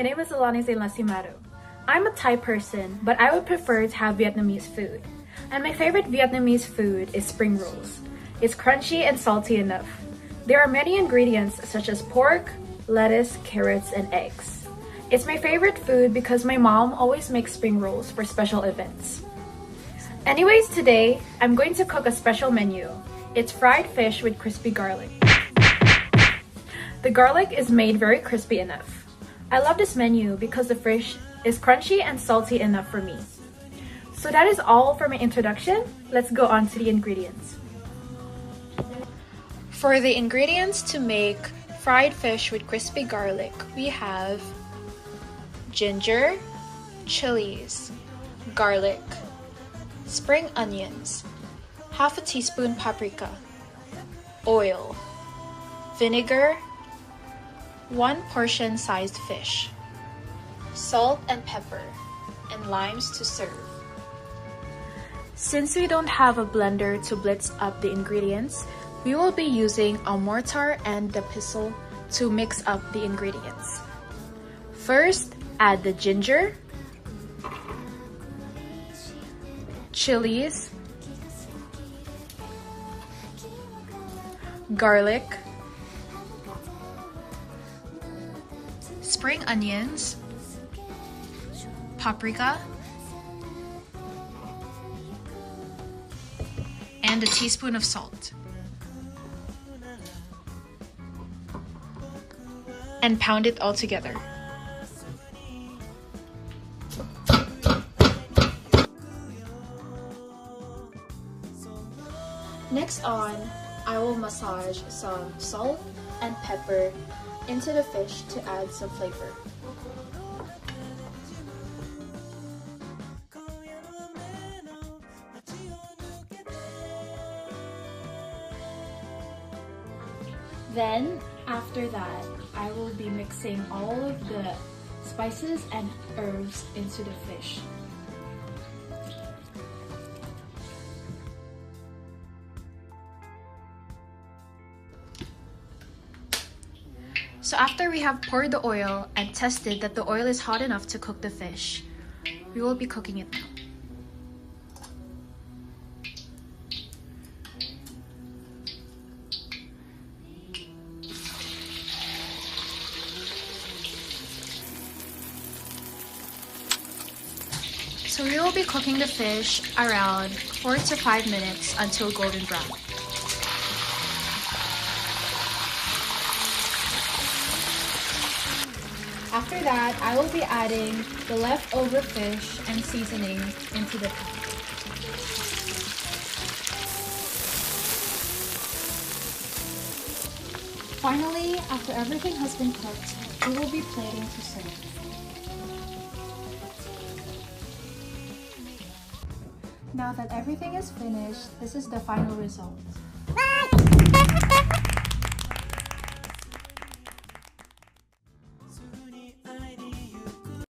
my name is Alanne. I'm a Thai person, but I would prefer to have Vietnamese food. And my favorite Vietnamese food is spring rolls. It's crunchy and salty enough. There are many ingredients such as pork, lettuce, carrots, and eggs. It's my favorite food because my mom always makes spring rolls for special events. Anyways, today, I'm going to cook a special menu. It's fried fish with crispy garlic. The garlic is made very crispy enough. I love this menu because the fish is crunchy and salty enough for me. So that is all for my introduction. Let's go on to the ingredients. For the ingredients to make fried fish with crispy garlic, we have ginger, chilies, garlic, spring onions, half a teaspoon paprika, oil, vinegar, 1 portion-sized fish, salt and pepper, and limes to serve. Since we don't have a blender to blitz up the ingredients, we will be using a mortar and the pestle to mix up the ingredients. First, add the ginger, chilies, garlic, spring onions, paprika, and a teaspoon of salt. And pound it all together. Next on, I will massage some salt and pepper into the fish to add some flavor. Then, after that, I will be mixing all of the spices and herbs into the fish. So after we have poured the oil and tested that the oil is hot enough to cook the fish, we will be cooking it now. So we will be cooking the fish around 4 to 5 minutes until golden brown. After that, I will be adding the leftover fish and seasoning into the pan. Finally, after everything has been cooked, we will be plating to serve. Now that everything is finished, this is the final result.